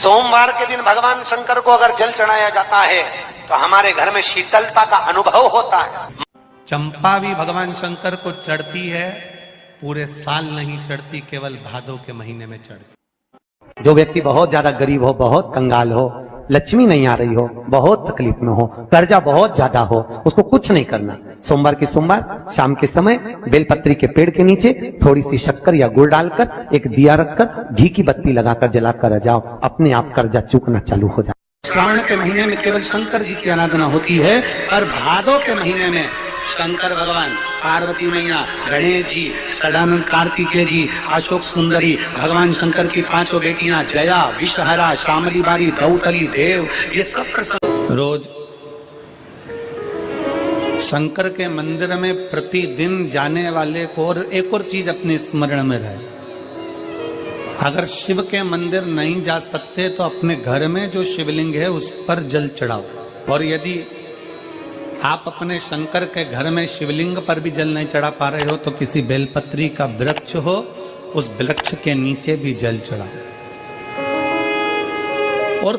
सोमवार के दिन भगवान शंकर को अगर जल चढ़ाया जाता है तो हमारे घर में शीतलता का अनुभव होता है। चंपा भी भगवान शंकर को चढ़ती है, पूरे साल नहीं चढ़ती, केवल भादों के महीने में चढ़ती। जो व्यक्ति बहुत ज्यादा गरीब हो, बहुत कंगाल हो, लक्ष्मी नहीं आ रही हो, बहुत तकलीफ में हो, कर्जा बहुत ज्यादा हो, उसको कुछ नहीं करना। सोमवार की सोमवार शाम के समय बेलपत्री के पेड़ के नीचे थोड़ी सी शक्कर या गुड़ डालकर एक दिया रखकर घी की बत्ती लगाकर जलाकर जाओ, अपने आप कर्जा चूकना चालू हो जाए। श्रावण के महीने में केवल शंकर जी की आराधना होती है, और भादों के महीने में शंकर भगवान, पार्वती मैया, गणेश जी, सदानंद कार्तिकेय जी, अशोक सुंदरी, भगवान शंकर की पांचों बेटियां जया, विषहरा, श्यामली बारी, दौतली, देव, ये सब प्रसंग रोज शंकर के मंदिर में प्रतिदिन जाने वाले को। और एक और चीज अपने स्मरण में रहे, अगर शिव के मंदिर नहीं जा सकते तो अपने घर में जो शिवलिंग है उस पर जल चढ़ाओ। और यदि आप अपने शंकर के घर में शिवलिंग पर भी जल नहीं चढ़ा पा रहे हो तो किसी बेलपत्री का वृक्ष हो, उस वृक्ष के नीचे भी जल चढ़ाओ। और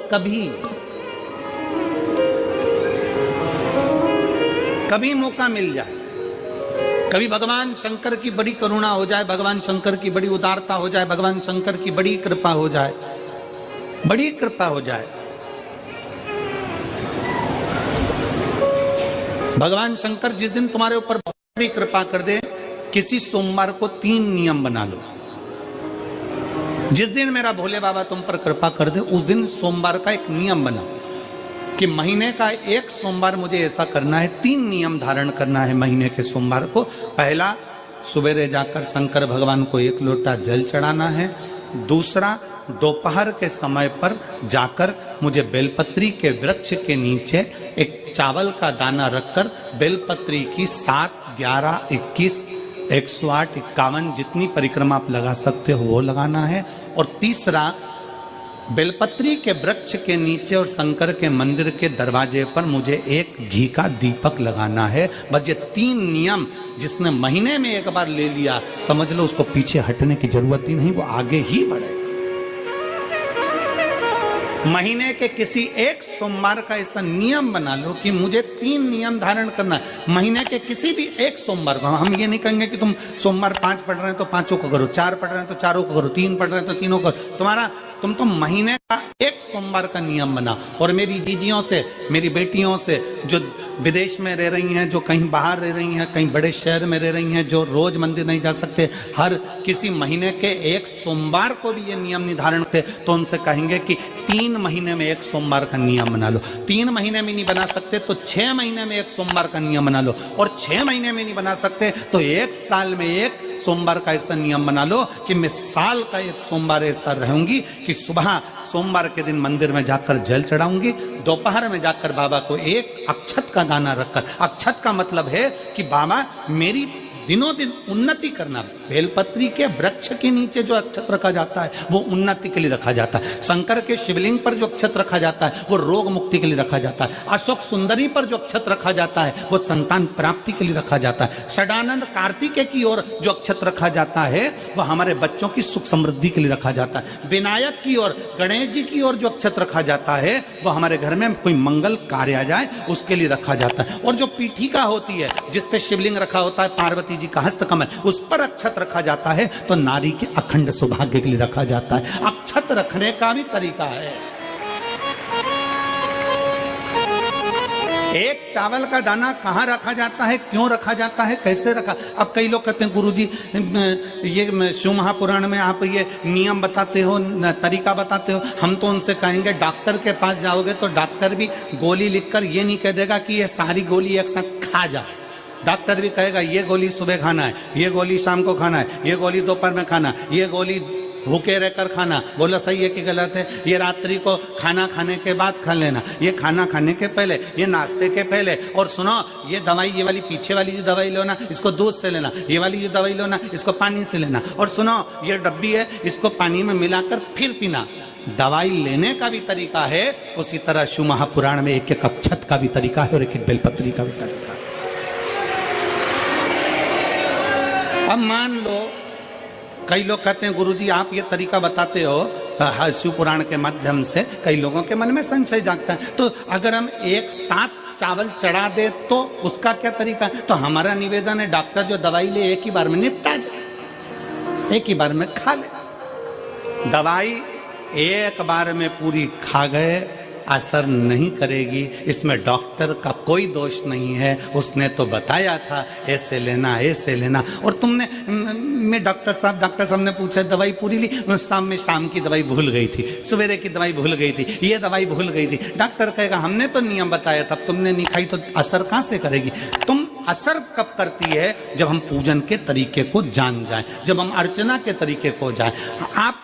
कभी मौका मिल जाए, कभी भगवान शंकर की बड़ी करुणा हो जाए, भगवान शंकर की बड़ी उदारता हो जाए, भगवान शंकर की बड़ी कृपा हो जाए, बड़ी कृपा हो जाए, भगवान शंकर जिस दिन तुम्हारे ऊपर बहुत बड़ी कृपा कर दे, किसी सोमवार को 3 नियम बना लो। जिस दिन मेरा भोले बाबा तुम पर कृपा कर दे, उस दिन सोमवार का एक नियम बना कि महीने का एक सोमवार मुझे ऐसा करना है, 3 नियम धारण करना है महीने के सोमवार को। पहला, सुबेरे जाकर शंकर भगवान को 1 लोटा जल चढ़ाना है। दूसरा, दोपहर के समय पर जाकर मुझे बेलपत्री के वृक्ष के नीचे एक चावल का दाना रखकर बेलपत्री की 7, 11, 21, 108, 51 जितनी परिक्रमा आप लगा सकते हो वो लगाना है। और तीसरा, बेलपत्री के वृक्ष के नीचे और शंकर के मंदिर के दरवाजे पर मुझे एक घी का दीपक लगाना है। बस ये 3 नियम जिसने महीने में एक बार ले लिया, समझ लो उसको पीछे हटने की जरूरत ही नहीं, वो आगे ही बढ़े। महीने के किसी एक सोमवार का ऐसा नियम बना लो कि मुझे 3 नियम धारण करना है महीने के किसी भी एक सोमवार को। हम ये नहीं कहेंगे कि तुम सोमवार 5 पढ़ रहे हैं तो 5 को करो, 4 पढ़ रहे हैं तो 4 को करो, 3 पढ़ रहे हैं तो 3 को करो। तुम तो महीने का एक सोमवार का नियम बना। और मेरी जीजियों से, मेरी बेटियों से जो विदेश में रह रही हैं, जो कहीं बाहर रह रही हैं, कहीं बड़े शहर में रह रही हैं, जो रोज मंदिर नहीं जा सकते, हर किसी महीने के एक सोमवार को भी ये नियम निर्धारण थे, तो उनसे कहेंगे कि 3 महीने में एक सोमवार का नियम बना लो। 3 महीने में नहीं बना सकते तो 6 महीने में एक सोमवार का नियम बना लो। और 6 महीने में नहीं बना सकते तो 1 साल में एक सोमवार का ऐसा नियम बना लो कि मैं साल का एक सोमवार ऐसा रहूंगी कि सुबह सोमवार के दिन मंदिर में जाकर जल चढ़ाऊंगी, दोपहर में जाकर बाबा को एक अक्षत का दाना रखकर, अक्षत का मतलब है कि बाबा मेरी दिनों दिन उन्नति करना। बेलपत्री के वृक्ष के नीचे जो अक्षत रखा जाता है वो उन्नति के लिए रखा जाता है। शंकर के शिवलिंग पर जो अक्षत रखा जाता है वो रोग मुक्ति के लिए रखा जाता है। अशोक सुंदरी पर जो अक्षत रखा जाता है वो संतान प्राप्ति के लिए रखा जाता है। सदानंद कार्तिकेय की ओर जो अक्षत रखा जाता है वो हमारे बच्चों की सुख समृद्धि के लिए रखा जाता है। विनायक की ओर, गणेश जी की ओर जो अक्षत रखा जाता है वो हमारे घर में कोई मंगल कार्य आ जाए उसके लिए रखा जाता है। और जो पीठिका होती है जिसपे शिवलिंग रखा होता है, पार्वती जी का हस्तकमल, उस पर अक्षत रखा जाता है तो नारी के अखंड सौभाग्य के लिए रखा जाता है। अक्षत रखने का भी तरीका है। एक चावल का दाना कहाँ रखा जाता है, क्यों रखा जाता है, कैसे रखा। अब कई लोग कहते हैं गुरुजी ये शिव महापुराण में आप ये नियम बताते हो, तरीका बताते हो। हम तो उनसे कहेंगे डॉक्टर के पास जाओगे तो डॉक्टर भी गोली लिखकर ये नहीं कह देगा कि ये सारी गोली एक साथ खा जा। डॉक्टर भी कहेगा ये गोली सुबह खाना है, ये गोली शाम को खाना है, ये गोली दोपहर में खाना, ये गोली भूखे रहकर खाना। बोला सही है कि गलत है? ये रात्रि को खाना खाने के बाद खा लेना, ये खाना खाने के पहले, ये नाश्ते के पहले। और सुनो, ये दवाई, ये वाली पीछे वाली जो दवाई लो ना, इसको दूध से लेना, ये वाली जो दवाई लो ना, इसको पानी से लेना। और सुनो, ये डब्बी है, इसको पानी में मिलाकर फिर पीना। दवाई लेने का भी तरीका है, उसी तरह शिव महापुराण में एक एक अक्षत का भी तरीका है और एक एक बेलपत्री का भी तरीका है। अब मान लो कई लोग कहते हैं गुरुजी आप ये तरीका बताते हो शिव पुराण के माध्यम से कई लोगों के मन में संशय जागता है। तो अगर हम एक साथ चावल चढ़ा दे तो उसका क्या तरीका है? तो हमारा निवेदन है डॉक्टर जो दवाई ले एक ही बार में निपटा जाए, एक ही बार में खा ले। दवाई एक बार में पूरी खा गए असर नहीं करेगी, इसमें डॉक्टर का कोई दोष नहीं है। उसने तो बताया था ऐसे लेना ऐसे लेना, और तुमने मैं डॉक्टर साहब ने पूछा दवाई पूरी ली, शाम की दवाई भूल गई थी, सवेरे की दवाई भूल गई थी, ये दवाई भूल गई थी। डॉक्टर कहेगा हमने तो नियम बताया था, तब तुमने नहीं खाई तो असर कहां से करेगी? तुम असर कब करती है? जब हम पूजन के तरीके को जान जाए, जब हम अर्चना के तरीके को जाए। आप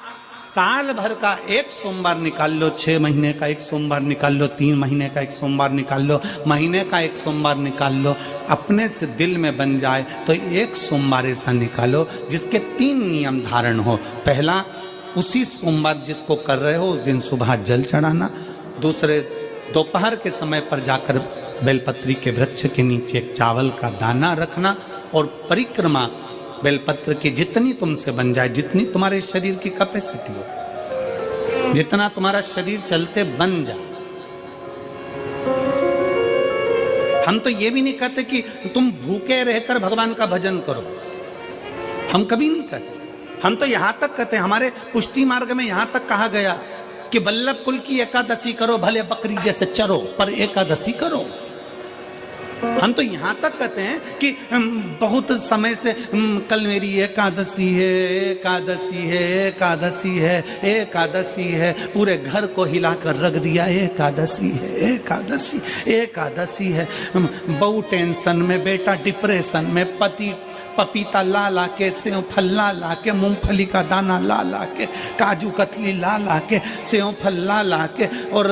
साल भर का एक सोमवार निकाल लो, 6 महीने का एक सोमवार निकाल लो, 3 महीने का एक सोमवार निकाल लो, महीने का एक सोमवार निकाल लो, अपने से दिल में बन जाए तो एक सोमवार ऐसा निकालो जिसके 3 नियम धारण हो। पहला, उसी सोमवार जिसको कर रहे हो उस दिन सुबह जल चढ़ाना। दूसरे, दोपहर के समय पर जाकर बेलपत्री के वृक्ष के नीचे एक चावल का दाना रखना, और परिक्रमा बेलपत्र की जितनी तुमसे बन जाए, जितनी तुम्हारे शरीर की कैपेसिटी हो, जितना तुम्हारा शरीर चलते बन जाए। हम तो ये भी नहीं कहते कि तुम भूखे रहकर भगवान का भजन करो, हम कभी नहीं कहते। हम तो यहां तक कहते हैं, हमारे पुष्टि मार्ग में यहां तक कहा गया कि वल्लभ कुल की एकादशी करो, भले बकरी जैसे चरो पर एकादशी करो। हम तो यहां तक कहते हैं कि बहुत समय से कल मेरी एकादशी है, एकादशी है, एकादशी है, एकादशी है, पूरे घर को हिलाकर रख दिया, एकादशी है, एकादशी, एकादशी है। बहू टेंशन में, बेटा डिप्रेशन में, पति पपीता ला ला के, सेव फल ला ला के, मूंगफली का दाना ला ला के, काजू कतली ला ला के, सेव फल ला ला के, और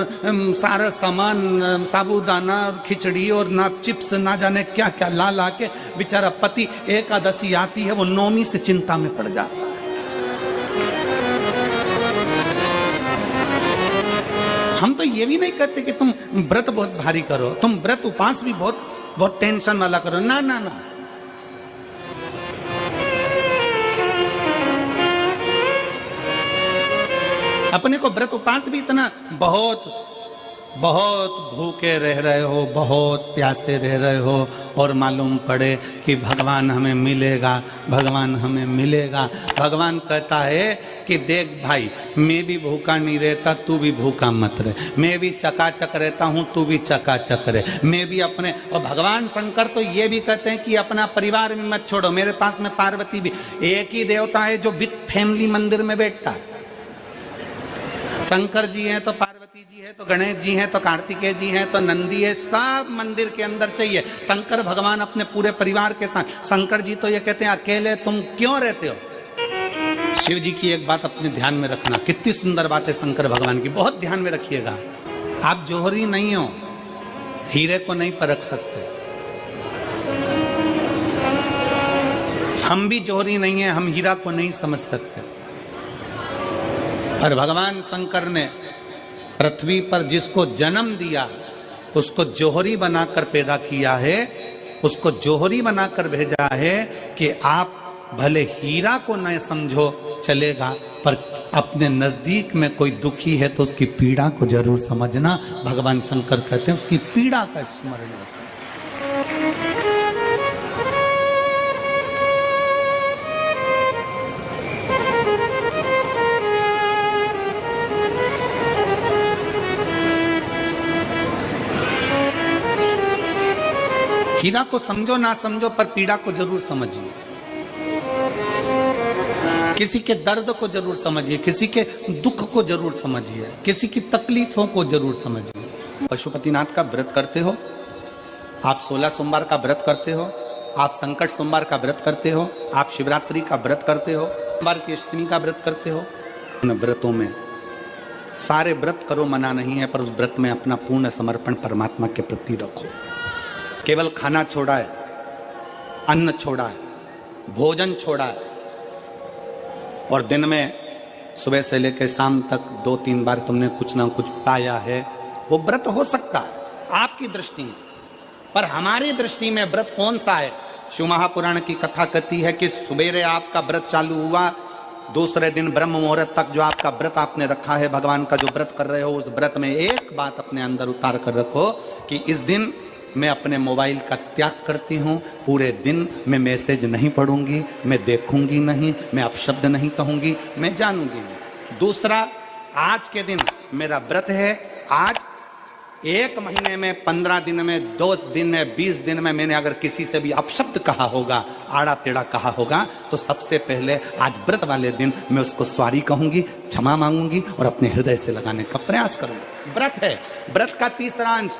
सारा सामान साबूदाना और खिचड़ी और ना चिप्स ना जाने क्या क्या ला ला के, बेचारा पति एकादशी आती है वो नौमी से चिंता में पड़ जाता है। हम तो ये भी नहीं कहते कि तुम व्रत बहुत भारी करो, तुम व्रत उपास भी बहुत टेंशन वाला करो, ना ना ना। अपने को व्रत उपास भी इतना बहुत भूखे रह रहे हो, बहुत प्यासे रह रहे हो, और मालूम पड़े कि भगवान हमें मिलेगा, भगवान हमें मिलेगा। भगवान कहता है कि देख भाई, मैं भी भूखा नहीं रहता, तू भी भूखा मत रहे, मैं भी चकाचक रहता हूँ, तू भी चकाचक रहे, मैं भी अपने। और भगवान शंकर तो ये भी कहते हैं कि अपना परिवार भी मत छोड़ो। मेरे पास में पार्वती भी, एक ही देवता है जो विद फैमिली मंदिर में बैठता है। शंकर जी हैं तो पार्वती जी है, तो गणेश जी हैं, तो कार्तिकेय जी हैं, तो नंदी है, सब मंदिर के अंदर चाहिए। शंकर भगवान अपने पूरे परिवार के साथ। शंकर जी तो ये कहते हैं अकेले तुम क्यों रहते हो? शिव जी की एक बात अपने ध्यान में रखना, कितनी सुंदर बात है शंकर भगवान की, बहुत ध्यान में रखिएगा। आप जौहरी नहीं हो, हीरे को नहीं परख सकते। हम भी जौहरी नहीं है, हम हीरा को नहीं समझ सकते। पर भगवान शंकर ने पृथ्वी पर जिसको जन्म दिया उसको जौहरी बनाकर पैदा किया है, उसको जौहरी बनाकर भेजा है कि आप भले हीरा को न समझो चलेगा, पर अपने नजदीक में कोई दुखी है तो उसकी पीड़ा को जरूर समझना। भगवान शंकर कहते हैं उसकी पीड़ा का स्मरण रखना। हीरा को समझो ना समझो, पर पीड़ा को जरूर समझिए। किसी के दर्द को जरूर समझिए, किसी के दुख को जरूर समझिए, किसी की तकलीफों को जरूर समझिए। पशुपतिनाथ का व्रत करते हो आप, 16 सोमवार का व्रत करते हो आप, संकट सोमवार का व्रत करते हो आप, शिवरात्रि का व्रत करते हो, सोमवार की अष्टमी का व्रत करते हो। उन व्रतों में सारे व्रत करो, मना नहीं है, पर उस व्रत में अपना पूर्ण समर्पण परमात्मा के प्रति रखो। केवल खाना छोड़ा है, अन्न छोड़ा है, भोजन छोड़ा है, और दिन में सुबह से लेकर शाम तक 2-3 बार तुमने कुछ ना कुछ पाया है, वो व्रत हो सकता है आपकी दृष्टि में, पर हमारी दृष्टि में व्रत कौन सा है? शिव महापुराण की कथा कहती है कि सुबेरे आपका व्रत चालू हुआ, दूसरे दिन ब्रह्म मुहूर्त तक जो आपका व्रत आपने रखा है, भगवान का जो व्रत कर रहे हो, उस व्रत में एक बात अपने अंदर उतार कर रखो कि इस दिन मैं अपने मोबाइल का त्याग करती हूँ। पूरे दिन मैं मैसेज नहीं पढ़ूंगी, मैं देखूंगी नहीं, मैं अपशब्द नहीं कहूंगी, मैं जानूंगी नहीं। दूसरा, आज के दिन मेरा व्रत है। आज 1 महीने में, 15 दिन में, 2 दिन में, 20 दिन में मैंने अगर किसी से भी अपशब्द कहा होगा, आड़ा टेढ़ा कहा होगा, तो सबसे पहले आज व्रत वाले दिन मैं उसको सॉरी कहूंगी, क्षमा मांगूंगी और अपने हृदय से लगाने का प्रयास करूंगी। व्रत है। व्रत का तीसरा अंश,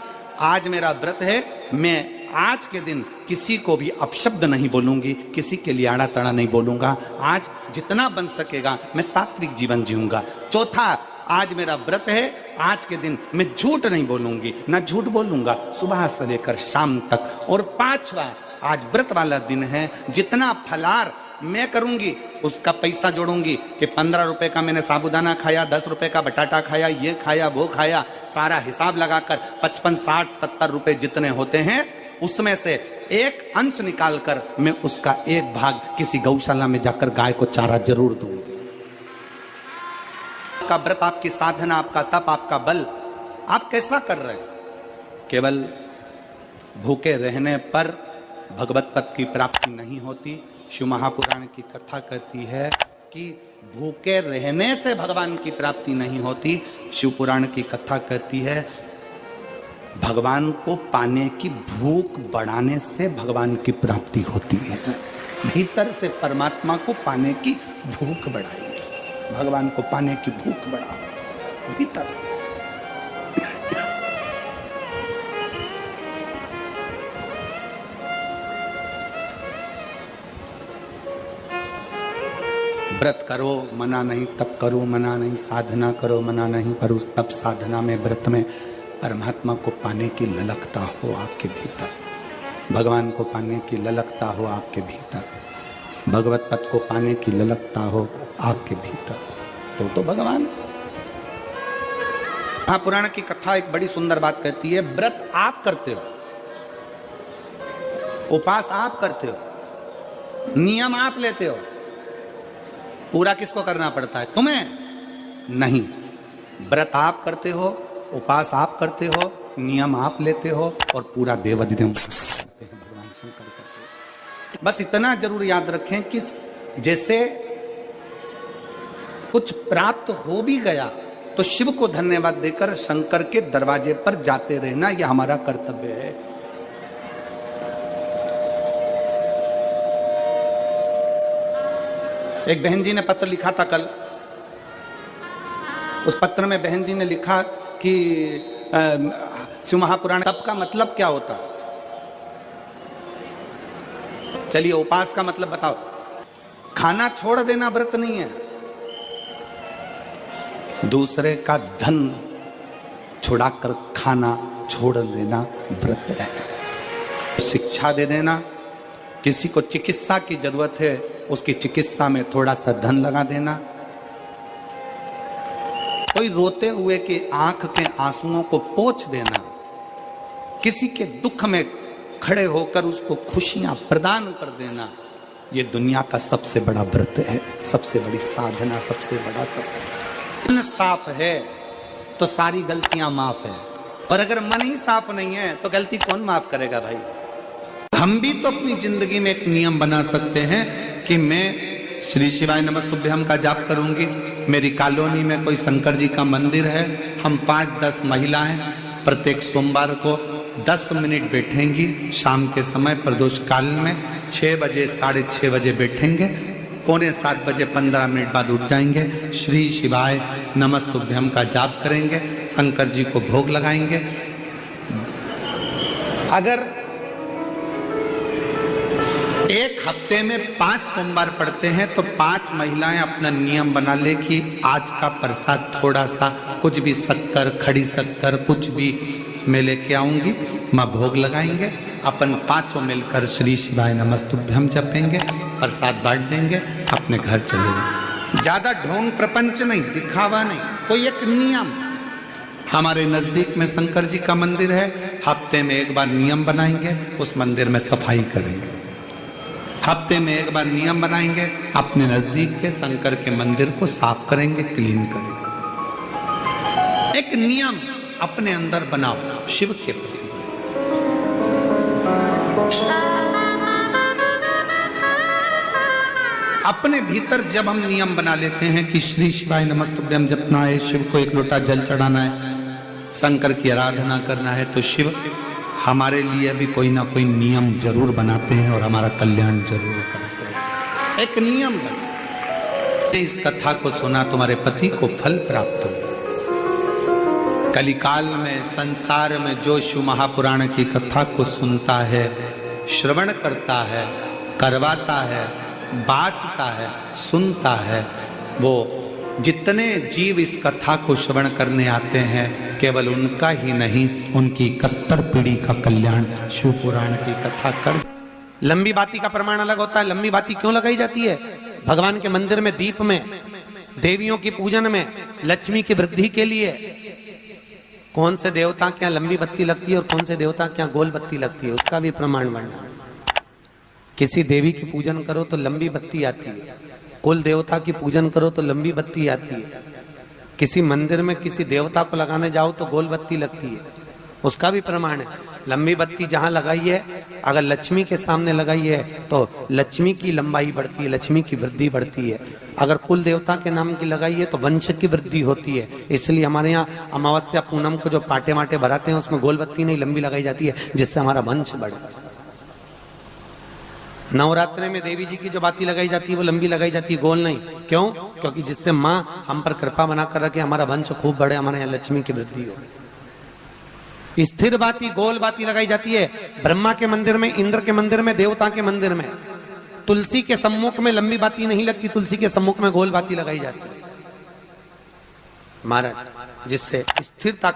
आज मेरा व्रत है, मैं आज के दिन किसी को भी अपशब्द नहीं बोलूंगी, किसी के लिए आड़ा टेढ़ा नहीं बोलूंगा। आज जितना बन सकेगा मैं सात्विक जीवन जीऊंगा। चौथा, आज मेरा व्रत है, आज के दिन मैं झूठ नहीं बोलूंगी, ना झूठ बोलूंगा सुबह से लेकर शाम तक। और 5वां, आज व्रत वाला दिन है, जितना फलार मैं करूंगी उसका पैसा जोड़ूंगी कि 15 रुपए का मैंने साबुदाना खाया, 10 रुपए का बटाटा खाया, ये खाया वो खाया, सारा हिसाब लगाकर 55, 60, 70 रुपए जितने होते हैं उसमें से एक अंश निकालकर मैं उसका एक भाग किसी गौशाला में जाकर गाय को चारा जरूर दूंगी। आपका व्रत, आपकी साधना, आपका तप, आपका बल, आप कैसा कर रहे हैं? केवल भूखे रहने पर भगवत पद की प्राप्ति नहीं होती। शिव महापुराण की कथा कहती है कि भूखे रहने से भगवान की प्राप्ति नहीं होती। शिव पुराण की कथा कहती है भगवान को पाने की भूख बढ़ाने से भगवान की प्राप्ति होती है। भीतर से परमात्मा को पाने की भूख बढ़ाइए, भगवान को पाने की भूख बढ़ाओ भीतर से। व्रत करो मना नहीं, तप करो मना नहीं, साधना करो मना नहीं, पर उस तप साधना में, व्रत में परमात्मा को पाने की ललकता हो आपके भीतर, भगवान को पाने की ललकता हो आपके भीतर, भगवत पद को पाने की ललकता हो आपके भीतर, तो भगवान। महापुराण की कथा एक बड़ी सुंदर बात कहती है, व्रत आप करते हो, उपास आप करते हो, नियम आप लेते हो, पूरा किसको करना पड़ता है? तुम्हें नहीं। व्रत आप करते हो, उपास आप करते हो, नियम आप लेते हो और पूरा देवाधिदेव करते हैं, भगवान शंकर करते हैं। बस इतना जरूर याद रखें कि जैसे कुछ प्राप्त हो भी गया तो शिव को धन्यवाद देकर शंकर के दरवाजे पर जाते रहना, यह हमारा कर्तव्य है। एक बहन जी ने पत्र लिखा था कल। उस पत्र में बहन जी ने लिखा कि शिव महापुराण तप का मतलब क्या होता? चलिए उपास का मतलब बताओ। खाना छोड़ देना व्रत नहीं है, दूसरे का धन छुड़ाकर खाना छोड़ देना व्रत है। शिक्षा दे देना, किसी को चिकित्सा की जरूरत है उसकी चिकित्सा में थोड़ा सा धन लगा देना, कोई रोते हुए के आंख के आंसुओं को पोंछ देना, किसी के दुख में खड़े होकर उसको खुशियां प्रदान कर देना, ये दुनिया का सबसे बड़ा व्रत है, सबसे बड़ी साधना, सबसे बड़ा तप। मन साफ है तो सारी गलतियां माफ है, और अगर मन ही साफ नहीं है तो गलती कौन माफ करेगा भाई? हम भी तो अपनी जिंदगी में एक नियम बना सकते हैं कि मैं श्री शिवाय नमस्तुभ्यम का जाप करूंगी। मेरी कॉलोनी में कोई शंकर जी का मंदिर है, हम 5-10 महिलाएं प्रत्येक सोमवार को 10 मिनट बैठेंगी, शाम के समय प्रदोष काल में 6 बजे 6:30 बजे बैठेंगे, 6:45 बजे 15 मिनट बाद उठ जाएंगे, श्री शिवाय नमस्तुभ्यम का जाप करेंगे, शंकर जी को भोग लगाएंगे। अगर एक हफ्ते में 5 सोमवार पड़ते हैं तो 5 महिलाएं अपना नियम बना ले कि आज का प्रसाद थोड़ा सा, कुछ भी शक्कर, खड़ी शक्कर, कुछ भी मैं लेके आऊंगी, माँ भोग लगाएंगे, अपन 5 मिलकर श्री शिवाय नमस्तुभ्यम जपेंगे, प्रसाद बांट देंगे, अपने घर चले जाएंगे। ज्यादा ढोंग प्रपंच नहीं, दिखावा नहीं, कोई एक नियम। हमारे नजदीक में शंकर जी का मंदिर है, हफ्ते में एक बार नियम बनाएंगे, उस मंदिर में सफाई करेंगे। हफ्ते में एक बार नियम बनाएंगे, अपने नजदीक के शंकर के मंदिर को साफ करेंगे, क्लीन करेंगे। एक नियम अपने अंदर बनाओ शिव के प्रति। अपने भीतर जब हम नियम बना लेते हैं कि श्री शिवाय नमस्तुभ्यं जपना है, शिव को एक लोटा जल चढ़ाना है, शंकर की आराधना करना है, तो शिव हमारे लिए भी कोई ना कोई नियम जरूर बनाते हैं और हमारा कल्याण जरूर करते हैं। एक नियम बना, इस कथा को सुना, तुम्हारे पति को फल प्राप्त हो। कलिकाल में संसार में जो शिव महापुराण की कथा को सुनता है, श्रवण करता है, करवाता है, बाँचता है, सुनता है, वो जितने जीव इस कथा को श्रवण करने आते हैं, केवल उनका ही नहीं, उनकी 71 पीढ़ी का कल्याण शिव पुराण की कथा कर। लंबी बाती का प्रमाण अलग होता है। लंबी बाती क्यों लगाई जाती है? भगवान के मंदिर में, दीप में, देवियों की पूजन में, लक्ष्मी की वृद्धि के लिए। कौन से देवता के यहाँ लंबी बत्ती लगती है और कौन से देवता के यहाँ गोल बत्ती लगती है, उसका भी प्रमाण बनना। किसी देवी की पूजन करो तो लंबी बत्ती आती है, कुल देवता की पूजन करो तो लंबी बत्ती आती है। किसी मंदिर में किसी देवता को लगाने जाओ तो गोल बत्ती लगती है, उसका भी प्रमाण है। लंबी बत्ती जहां लगाई है, अगर लक्ष्मी के सामने लगाई है तो लक्ष्मी की लंबाई बढ़ती है, लक्ष्मी की वृद्धि बढ़ती है। अगर कुल देवता के नाम की लगाई है तो वंश की वृद्धि होती है। इसलिए हमारे यहाँ अमावस्या पूनम को जो पाटे माटे भराते हैं उसमें गोल बत्ती नहीं लंबी लगाई जाती है, जिससे हमारा वंश बढ़े। नवरात्रि में देवी जी की जो बाती लगाई जाती है वो लंबी लगाई जाती है, गोल नहीं। क्यों? क्योंकि जिससे माँ हम पर कृपा बना कर रखे, हमारा वंश खूब बढ़े, हमारे यहाँ लक्ष्मी की वृद्धि हो। स्थिर बाती, गोल बाती लगाई जाती है ब्रह्मा के मंदिर में, इंद्र के मंदिर में, देवता के मंदिर में। तुलसी के सम्मुख में लंबी बाती नहीं लगती, तुलसी के सम्मुख में गोल बाती लगाई जाती है महाराज, जिससे स्थिरता का